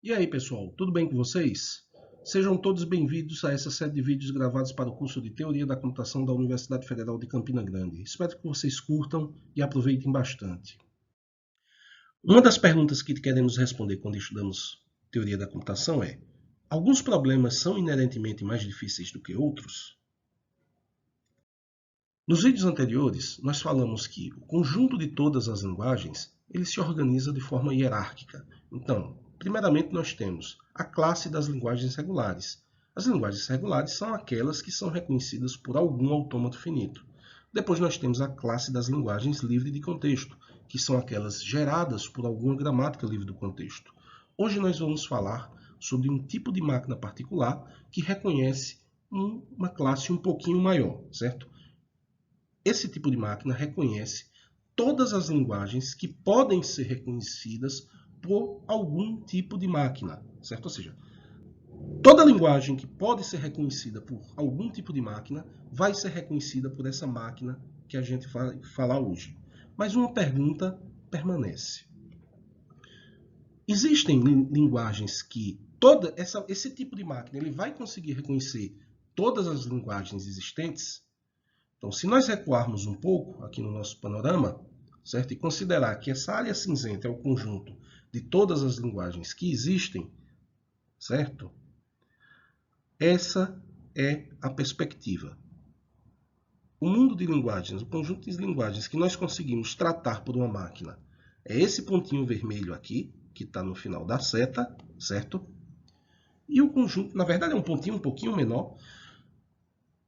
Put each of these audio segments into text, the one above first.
E aí, pessoal, tudo bem com vocês? Sejam todos bem-vindos a essa série de vídeos gravados para o curso de Teoria da Computação da Universidade Federal de Campina Grande. Espero que vocês curtam e aproveitem bastante. Uma das perguntas que queremos responder quando estudamos Teoria da Computação é: alguns problemas são inerentemente mais difíceis do que outros? Nos vídeos anteriores, nós falamos que o conjunto de todas as linguagens ele se organiza de forma hierárquica. Então, primeiramente nós temos a classe das linguagens regulares. As linguagens regulares são aquelas que são reconhecidas por algum autômato finito. Depois nós temos a classe das linguagens livre de contexto, que são aquelas geradas por alguma gramática livre do contexto. Hoje nós vamos falar sobre um tipo de máquina particular que reconhece uma classe um pouquinho maior, certo? Esse tipo de máquina reconhece todas as linguagens que podem ser reconhecidas por algum tipo de máquina, certo? Ou seja, toda linguagem que pode ser reconhecida por algum tipo de máquina vai ser reconhecida por essa máquina que a gente vai falar hoje. Mas uma pergunta permanece. Existem linguagens que esse tipo de máquina ele vai conseguir reconhecer todas as linguagens existentes? Então, se nós recuarmos um pouco aqui no nosso panorama, certo? E considerar que essa área cinzenta é o conjunto de todas as linguagens que existem, certo? Essa é a perspectiva. O mundo de linguagens, o conjunto de linguagens que nós conseguimos tratar por uma máquina, é esse pontinho vermelho aqui, que está no final da seta, certo? E o conjunto, na verdade é um pontinho um pouquinho menor,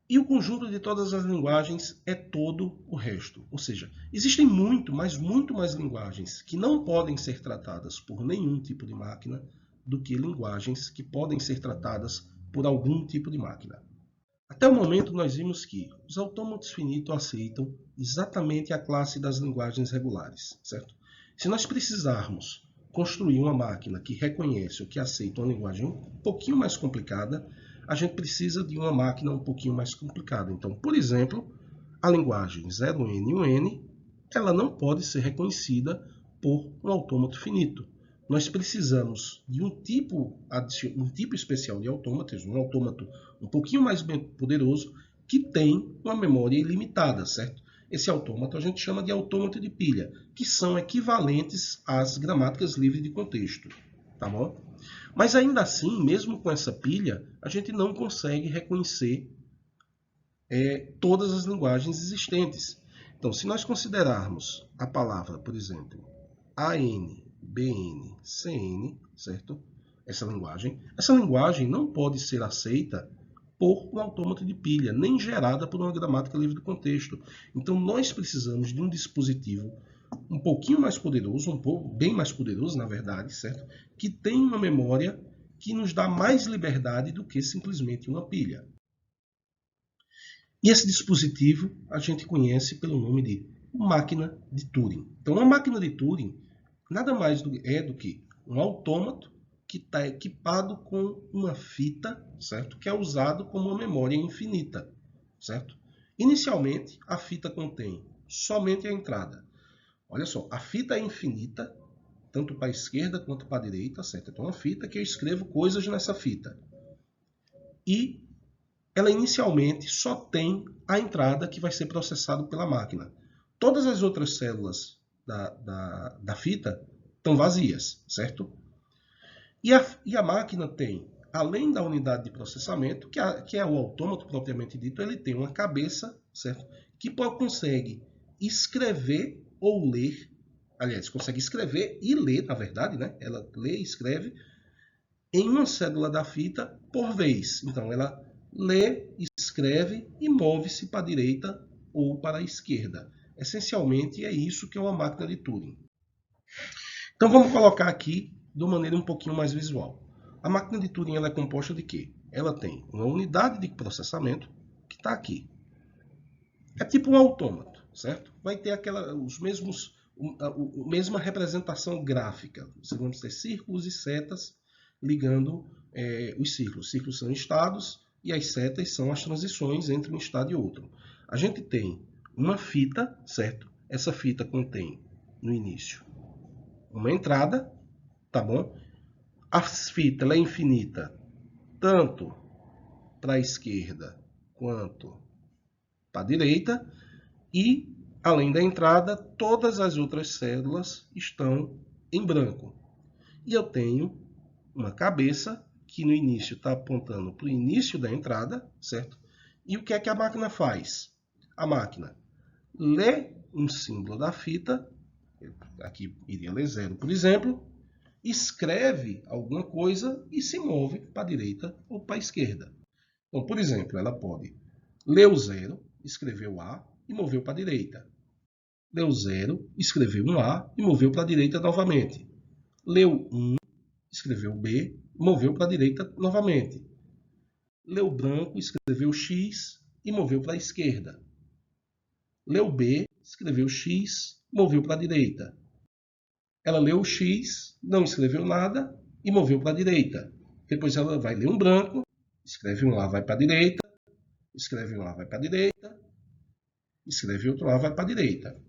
e o conjunto de todas as linguagens é todo o resto. Ou seja, existem muito mais linguagens que não podem ser tratadas por nenhum tipo de máquina do que linguagens que podem ser tratadas por algum tipo de máquina. Até o momento, nós vimos que os autômatos finitos aceitam exatamente a classe das linguagens regulares, certo? Se nós precisarmos construir uma máquina que reconhece ou que aceita uma linguagem um pouquinho mais complicada, a gente precisa de uma máquina um pouquinho mais complicada. Então, por exemplo, a linguagem 0N e 1N, ela não pode ser reconhecida por um autômato finito. Nós precisamos de um tipo especial de autômatos, um autômato um pouquinho mais poderoso, que tem uma memória ilimitada, certo? Esse autômato a gente chama de autômato de pilha, que são equivalentes às gramáticas livres de contexto, tá bom? Mas ainda assim, mesmo com essa pilha, a gente não consegue reconhecer todas as linguagens existentes. Então, se nós considerarmos a palavra, por exemplo, AN, BN, CN, certo? Essa linguagem não pode ser aceita por um autômato de pilha, nem gerada por uma gramática livre do contexto. Então, nós precisamos de um dispositivo um pouquinho mais poderoso, bem mais poderoso, na verdade, certo? Que tem uma memória que nos dá mais liberdade do que simplesmente uma pilha. E esse dispositivo a gente conhece pelo nome de máquina de Turing. Então, uma máquina de Turing nada mais é do que um autômato que está equipado com uma fita, certo? Que é usado como uma memória infinita, certo? Inicialmente, a fita contém somente a entrada. Olha só, a fita é infinita, tanto para a esquerda quanto para a direita, certo? Então, é uma fita que eu escrevo coisas nessa fita. E ela inicialmente só tem a entrada que vai ser processada pela máquina. Todas as outras células da fita estão vazias, certo? E a máquina tem, além da unidade de processamento, que é o autômato propriamente dito, ele tem uma cabeça, certo? Que consegue escrever ou ler, aliás, consegue escrever e ler, na verdade, né? Ela lê e escreve em uma célula da fita por vez. Então, ela lê, escreve e move-se para a direita ou para a esquerda. Essencialmente, é isso que é uma máquina de Turing. Então, vamos colocar aqui de uma maneira um pouquinho mais visual. A máquina de Turing ela é composta de quê? Ela tem uma unidade de processamento que está aqui. É tipo um autômato, certo? Vai ter a mesma representação gráfica. Você vamos ter círculos e setas ligando os círculos. Os círculos são estados e as setas são as transições entre um estado e outro. A gente tem uma fita, certo? Essa fita contém, no início, uma entrada, tá bom? A fita ela é infinita, tanto para a esquerda quanto para a direita, e, além da entrada, todas as outras células estão em branco. E eu tenho uma cabeça que no início está apontando para o início da entrada, certo? E o que é que a máquina faz? A máquina lê um símbolo da fita, aqui iria ler 0, por exemplo, escreve alguma coisa e se move para a direita ou para a esquerda. Então, por exemplo, ela pode ler o 0, escrever o A e moveu para a direita. Leu 0, escreveu um A e moveu para a direita novamente. Leu 1, escreveu B, moveu para a direita novamente. Leu branco, escreveu X e moveu para a esquerda. Leu B, escreveu X, moveu para a direita. Ela leu o X, não escreveu nada e moveu para a direita. Depois ela vai ler um branco, escreve um A, vai para a direita, escreve um A, vai para a direita, escreve outro A, vai para a direita.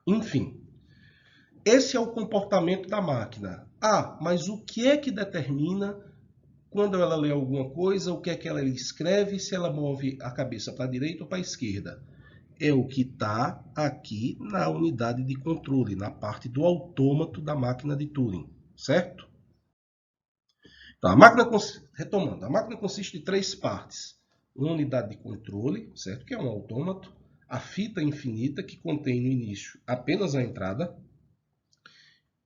Enfim, esse é o comportamento da máquina. Ah, mas o que é que determina quando ela lê alguma coisa, o que é que ela escreve, se ela move a cabeça para a direita ou para a esquerda? É o que está aqui na unidade de controle, na parte do autômato da máquina de Turing, certo? Então, retomando, a máquina consiste de 3 partes. Uma unidade de controle, certo? Que é um autômato. A fita infinita, que contém no início apenas a entrada.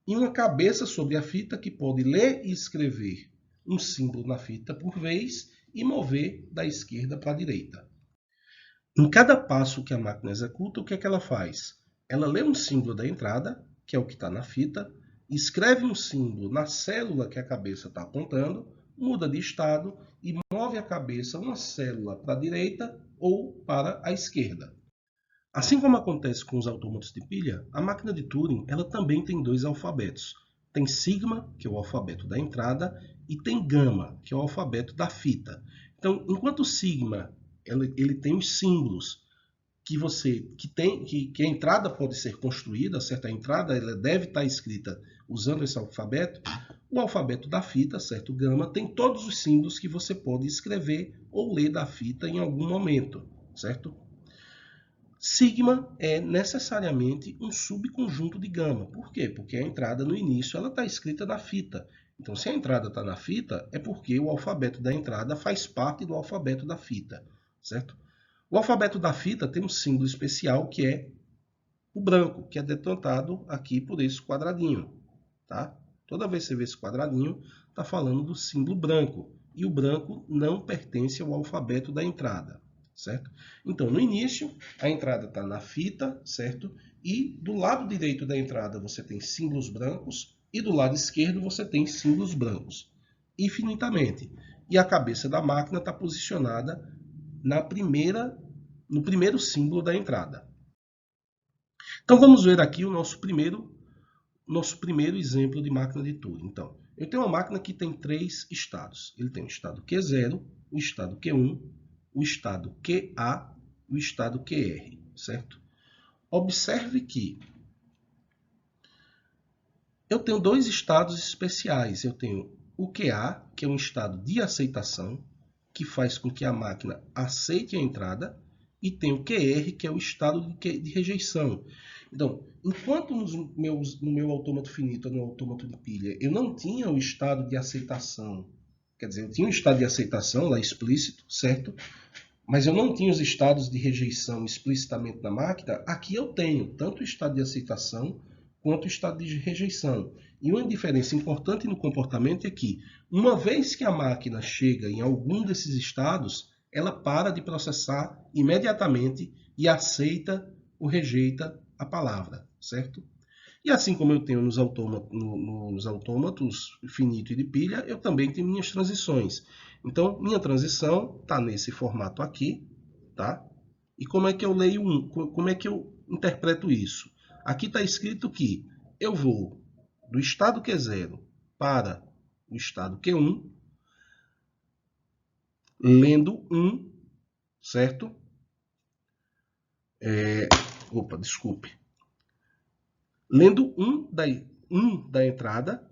E uma cabeça sobre a fita, que pode ler e escrever um símbolo na fita por vez e mover da esquerda para a direita. Em cada passo que a máquina executa, o que é que ela faz? Ela lê um símbolo da entrada, que é o que está na fita, escreve um símbolo na célula que a cabeça está apontando, muda de estado e move a cabeça uma célula para a direita ou para a esquerda. Assim como acontece com os autômatos de pilha, a máquina de Turing ela também tem 2 alfabetos. Tem sigma, que é o alfabeto da entrada, e tem gama, que é o alfabeto da fita. Então, enquanto o sigma ele tem os símbolos que a entrada pode ser construída, certo? A entrada ela deve estar escrita usando esse alfabeto. O alfabeto da fita, certo? Gama, tem todos os símbolos que você pode escrever ou ler da fita em algum momento, certo? Sigma é necessariamente um subconjunto de gama. Por quê? Porque a entrada no início ela está escrita na fita. Então, se a entrada está na fita, é porque o alfabeto da entrada faz parte do alfabeto da fita, certo? O alfabeto da fita tem um símbolo especial que é o branco, que é denotado aqui por esse quadradinho, tá? Toda vez que você vê esse quadradinho, está falando do símbolo branco. E o branco não pertence ao alfabeto da entrada, certo? Então, no início, a entrada está na fita, certo? E do lado direito da entrada você tem símbolos brancos e do lado esquerdo você tem símbolos brancos, infinitamente. E a cabeça da máquina está posicionada no primeiro símbolo da entrada. Então, vamos ver aqui o nosso primeiro exemplo de máquina de Turing. Então, eu tenho uma máquina que tem 3 estados. Ele tem o estado Q0, o estado Q1, o estado QA e o estado QR, certo? Observe que eu tenho 2 estados especiais. Eu tenho o QA, que é um estado de aceitação, que faz com que a máquina aceite a entrada, e tem o QR, que é o estado de rejeição. Então, enquanto no meu autômato finito, no autômato de pilha, eu não tinha o estado de aceitação, quer dizer, eu tinha um estado de aceitação lá explícito, certo? Mas eu não tinha os estados de rejeição explicitamente na máquina. Aqui eu tenho tanto o estado de aceitação quanto o estado de rejeição. E uma diferença importante no comportamento é que, uma vez que a máquina chega em algum desses estados, ela para de processar imediatamente e aceita ou rejeita a palavra, certo? E assim como eu tenho nos autômatos finito e de pilha, eu também tenho minhas transições. Então, minha transição está nesse formato aqui, tá? E como é que eu leio como é que eu interpreto isso? Aqui está escrito que eu vou do estado Q0 para o estado Q1, lendo 1, certo? Desculpe. Lendo 1 da entrada,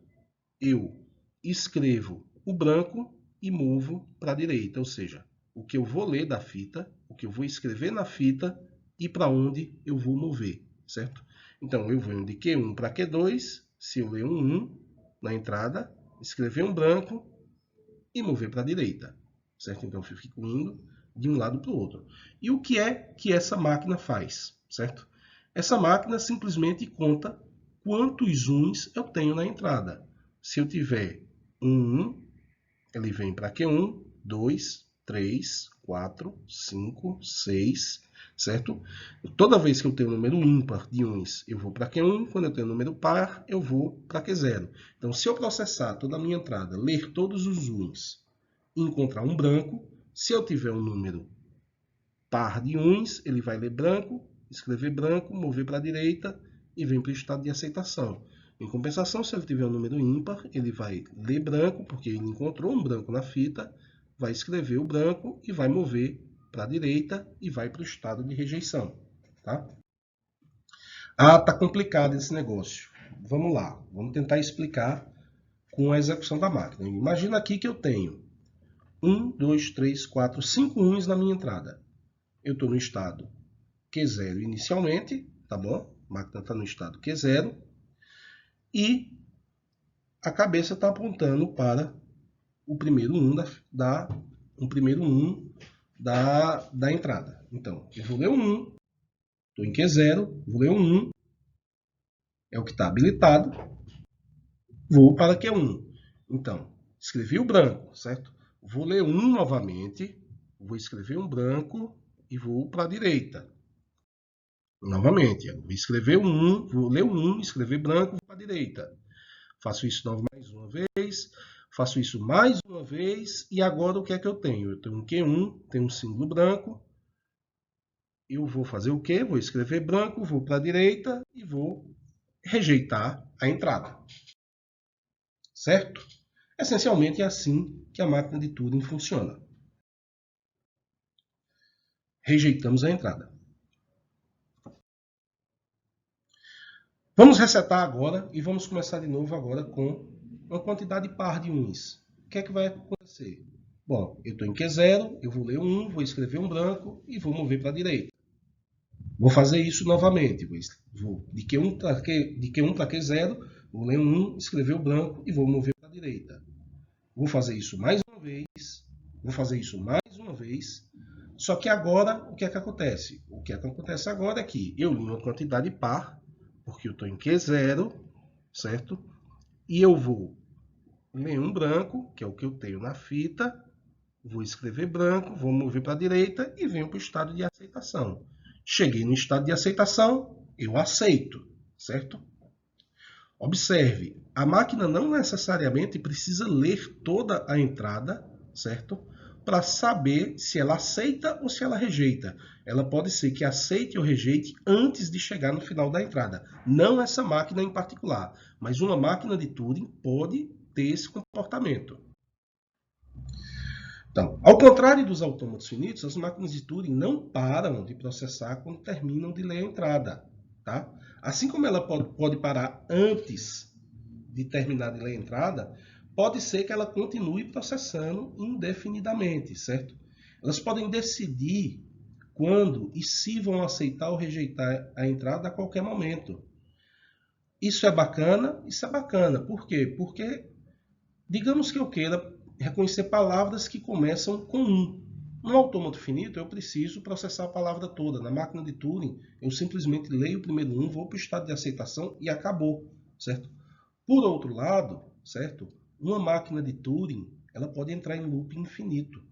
eu escrevo o branco e movo para a direita, ou seja, o que eu vou ler da fita, o que eu vou escrever na fita e para onde eu vou mover, certo? Então, eu vou de Q1 para Q2, se eu ler um 1 na entrada, escrever um branco e mover para a direita, certo? Então, eu fico indo de um lado para o outro. E o que é que essa máquina faz, certo? Essa máquina simplesmente conta quantos 1s eu tenho na entrada. Se eu tiver um 1, ele vem para Q1, 2, 3, 4, 5, 6, certo? Toda vez que eu tenho um número ímpar de 1s, eu vou para Q1. Quando eu tenho um número par, eu vou para Q0. Então, se eu processar toda a minha entrada, ler todos os 1s e encontrar um branco, se eu tiver um número par de 1s, ele vai ler branco, escrever branco, mover para a direita e vem para o estado de aceitação. Em compensação, se ele tiver um número ímpar, ele vai ler branco, porque ele encontrou um branco na fita, vai escrever o branco e vai mover para a direita e vai para o estado de rejeição. Tá? Ah, tá complicado esse negócio. Vamos lá, vamos tentar explicar com a execução da máquina. Imagina aqui que eu tenho 1, 2, 3, 4, 5 1s na minha entrada. Eu estou no estado Q0 inicialmente, tá bom? A máquina está no estado Q0 e a cabeça está apontando para o primeiro 1 da entrada. Então, eu vou ler o 1, estou em Q0, vou ler o 1, é o que está habilitado, vou para Q1. Então, escrevi o branco, certo? Vou ler 1 novamente, vou escrever um branco e vou para a direita. Novamente, vou escrever um 1, vou ler o 1, escrever branco, vou para a direita. Faço isso mais uma vez, faço isso mais uma vez, e agora o que é que eu tenho? Eu tenho um Q1, tenho um símbolo branco, eu vou fazer o quê? Vou escrever branco, vou para a direita e vou rejeitar a entrada. Certo? Essencialmente é assim que a máquina de Turing funciona. Rejeitamos a entrada. Vamos resetar agora e vamos começar de novo agora com uma quantidade par de 1s. O que é que vai acontecer? Bom, eu estou em Q0, eu vou ler um 1, vou escrever um branco e vou mover para a direita. Vou fazer isso novamente. Vou de Q1 para Q0, vou ler um 1, escrever o branco e vou mover para a direita. Vou fazer isso mais uma vez, vou fazer isso mais uma vez, só que agora o que é que acontece? O que é que acontece agora é que eu li uma quantidade par, porque eu estou em Q0, certo? E eu vou ler um branco, que é o que eu tenho na fita, vou escrever branco, vou mover para a direita e venho para o estado de aceitação. Cheguei no estado de aceitação, eu aceito, certo? Observe, a máquina não necessariamente precisa ler toda a entrada, certo? Para saber se ela aceita ou se ela rejeita. Ela pode ser que aceite ou rejeite antes de chegar no final da entrada. Não essa máquina em particular, mas uma máquina de Turing pode ter esse comportamento. Então, ao contrário dos autômatos finitos, as máquinas de Turing não param de processar quando terminam de ler a entrada. Tá? Assim como ela pode parar antes de terminar de ler a entrada, pode ser que ela continue processando indefinidamente, certo? Elas podem decidir quando e se vão aceitar ou rejeitar a entrada a qualquer momento. Isso é bacana? Isso é bacana. Por quê? Porque, digamos que eu queira reconhecer palavras que começam com 1. No autômato finito, eu preciso processar a palavra toda. Na máquina de Turing, eu simplesmente leio o primeiro 1, vou para o estado de aceitação e acabou, certo? Por outro lado, certo? Uma máquina de Turing, ela pode entrar em loop infinito,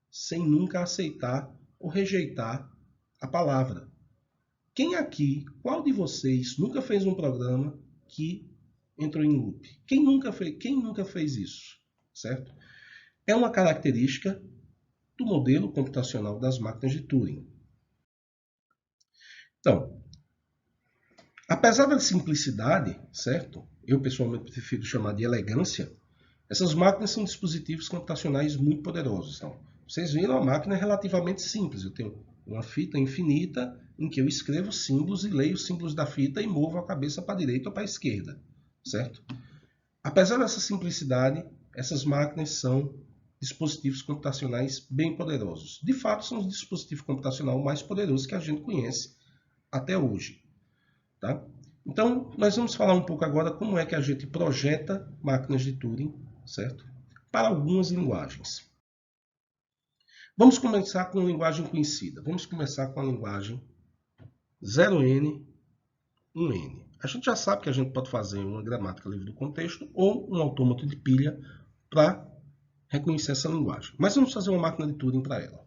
sem nunca aceitar ou rejeitar a palavra. Quem aqui, qual de vocês nunca fez um programa que entrou em loop? Quem nunca fez isso, certo? É uma característica do modelo computacional das máquinas de Turing. Então, apesar da simplicidade, certo? Eu pessoalmente prefiro chamar de elegância. Essas máquinas são dispositivos computacionais muito poderosos. Então, vocês viram, a máquina é relativamente simples. Eu tenho uma fita infinita em que eu escrevo símbolos e leio os símbolos da fita e movo a cabeça para a direita ou para a esquerda, certo? Apesar dessa simplicidade, essas máquinas são dispositivos computacionais bem poderosos. De fato, são os dispositivos computacionais mais poderosos que a gente conhece até hoje. Tá? Então, nós vamos falar um pouco agora como é que a gente projeta máquinas de Turing, certo? Para algumas linguagens. Vamos começar com uma linguagem conhecida. Vamos começar com a linguagem 0N, 1N. A gente já sabe que a gente pode fazer uma gramática livre do contexto ou um autômato de pilha para reconhecer essa linguagem. Mas vamos fazer uma máquina de Turing para ela.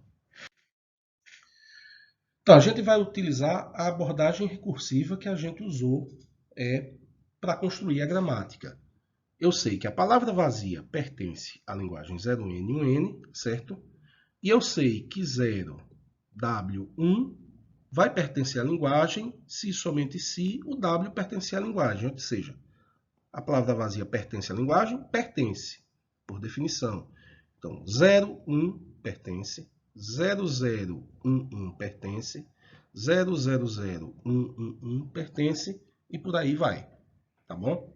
Então, a gente vai utilizar a abordagem recursiva que a gente usou para construir a gramática. Eu sei que a palavra vazia pertence à linguagem 0N e 1N, certo? E eu sei que 0W1 vai pertencer à linguagem se e somente se o W pertencer à linguagem. Ou seja, a palavra vazia pertence à linguagem? Pertence, por definição. Então, 01 pertence, 0011 pertence, 000111 pertence e por aí vai. Tá bom?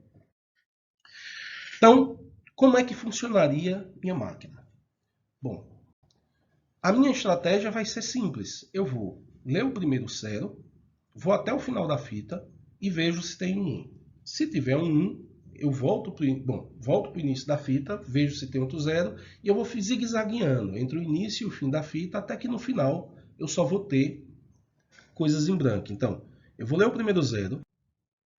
Então, como é que funcionaria minha máquina? Bom, a minha estratégia vai ser simples. Eu vou ler o primeiro 0, vou até o final da fita e vejo se tem um 1. Se tiver um 1, eu volto para o início da fita, vejo se tem outro 0 e eu vou zigue-zagueando entre o início e o fim da fita até que no final eu só vou ter coisas em branco. Então, eu vou ler o primeiro 0,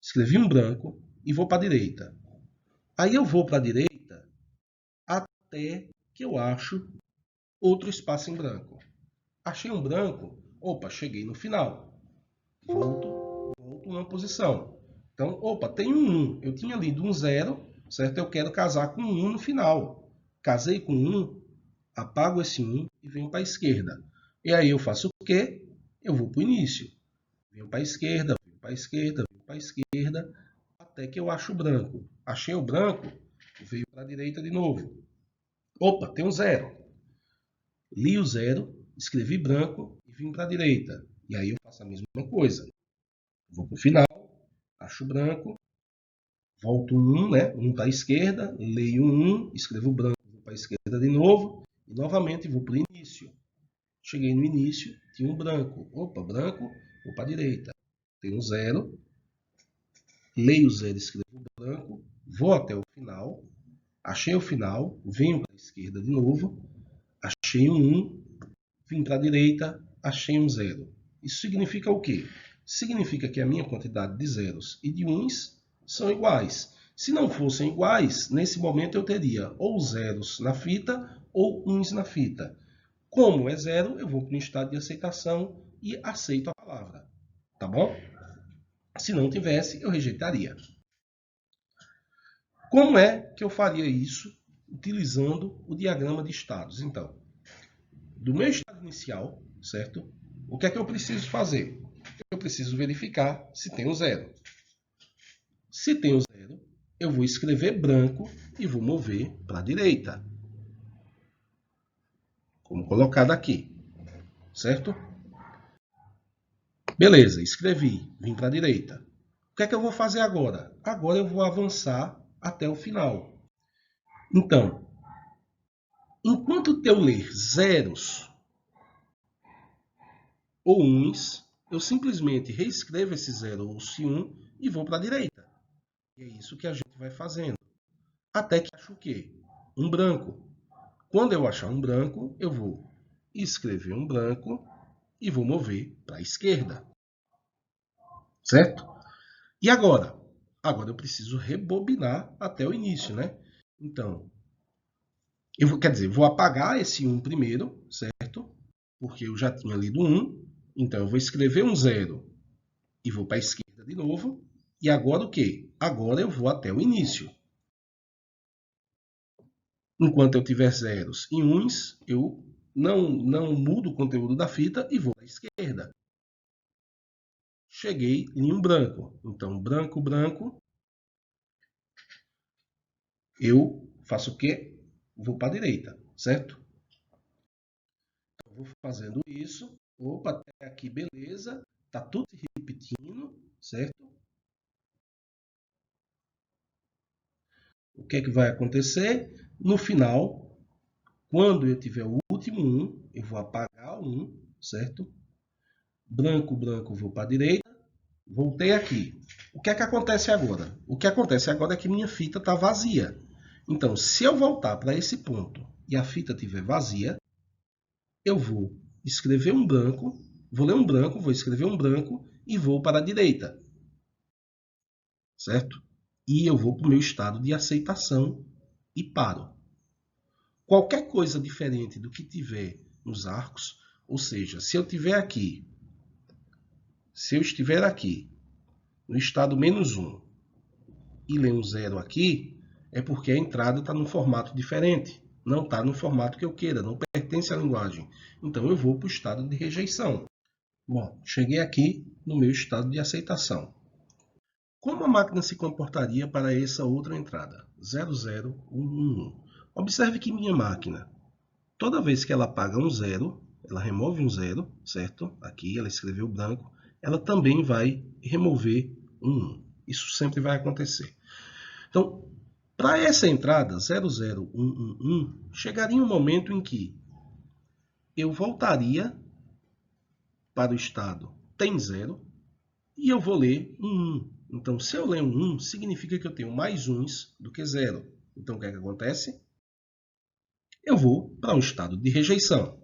escrevi um branco e vou para a direita. Aí eu vou para a direita até que eu acho outro espaço em branco. Achei um branco, opa, cheguei no final. Volto uma posição. Então, opa, tem um 1. Eu tinha lido um 0, certo? Eu quero casar com um 1 no final. Casei com 1, apago esse 1 e venho para a esquerda. E aí eu faço o quê? Eu vou para o início. Venho para a esquerda, venho para a esquerda, venho para a esquerda, até que eu acho o branco. Achei o branco, veio para a direita de novo. Opa, tem um 0. Li o 0, escrevi branco e vim para a direita. E aí eu faço a mesma coisa. Vou para o final, acho branco, volto 1, né? 1 para a esquerda, leio 1, escrevo branco, vou para a esquerda de novo e novamente vou para o início. Cheguei no início, tinha um branco. Opa, branco, vou para a direita. Tem um 0, leio o 0, escrevo branco, vou até o final, achei o final, venho para a esquerda de novo, achei um 1, vim para a direita, achei um 0. Isso significa o quê? Significa que a minha quantidade de zeros e de uns são iguais. Se não fossem iguais, nesse momento eu teria ou zeros na fita ou uns na fita. Como é zero, eu vou para um estado de aceitação e aceito a palavra. Tá bom? Se não tivesse, eu rejeitaria. Como é que eu faria isso utilizando o diagrama de estados? Então, do meu estado inicial, certo? O que é que eu preciso fazer? Eu preciso verificar se tem um 0. Se tem um 0, eu vou escrever branco e vou mover para a direita. Como colocado aqui, certo? Beleza, escrevi, vim para a direita. O que é que eu vou fazer agora? Agora eu vou avançar até o final. Então, enquanto eu ler zeros ou uns, eu simplesmente reescrevo esse 0 ou esse 1 e vou para a direita. E é isso que a gente vai fazendo. Até que acho o quê? Um branco. Quando eu achar um branco, eu vou escrever um branco e vou mover para a esquerda. Certo? E agora? Agora eu preciso rebobinar até o início, né? Então, vou apagar esse 1 primeiro, certo? Porque eu já tinha lido 1. Então, eu vou escrever um 0 e vou para a esquerda de novo. E agora o quê? Agora eu vou até o início. Enquanto eu tiver zeros e uns, eu não mudo o conteúdo da fita e vou à esquerda. Cheguei em um branco. Então, branco, branco. Eu faço o quê? Vou para a direita, certo? Então, vou fazendo isso. Opa, até aqui, beleza. Tá tudo se repetindo, certo? O que é que vai acontecer? No final, quando eu tiver o último 1, eu vou apagar o 1, certo? Branco, branco, vou para a direita. Voltei aqui. O que é que acontece agora? O que acontece agora é que minha fita está vazia. Então, se eu voltar para esse ponto e a fita estiver vazia, eu vou escrever um branco, vou ler um branco, vou escrever um branco e vou para a direita. Certo? E eu vou para o meu estado de aceitação e paro. Qualquer coisa diferente do que tiver nos arcos, ou seja, se eu estiver aqui no estado -1 e ler um 0 aqui, é porque a entrada está num formato diferente, não está no formato que eu queira, não pertence à linguagem. Então eu vou para o estado de rejeição. Bom, cheguei aqui no meu estado de aceitação. Como a máquina se comportaria para essa outra entrada? 00111. Observe que minha máquina, toda vez que ela apaga um 0, ela remove um 0, certo? Aqui ela escreveu branco, ela também vai remover um 1. Isso sempre vai acontecer. Então, para essa entrada 00111, chegaria um momento em que eu voltaria para o estado tem 0 e eu vou ler um 1. Então, se eu ler um 1, significa que eu tenho mais uns do que 0. Então, o que é que acontece? Eu vou para um estado de rejeição.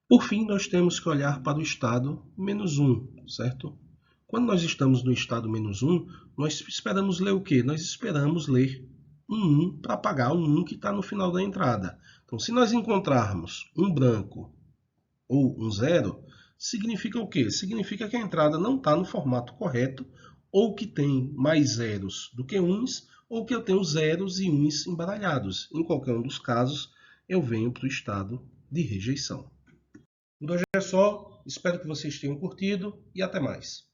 Por fim, nós temos que olhar para o estado -1, certo? Quando nós estamos no estado -1, nós esperamos ler o quê? Nós esperamos ler um 1 para apagar um 1 que está no final da entrada. Então, se nós encontrarmos um branco ou um 0, significa o quê? Significa que a entrada não está no formato correto, ou que tem mais zeros do que uns, ou que eu tenho zeros e uns embaralhados. Em qualquer um dos casos, eu venho para o estado de rejeição. Por hoje é só, espero que vocês tenham curtido e até mais.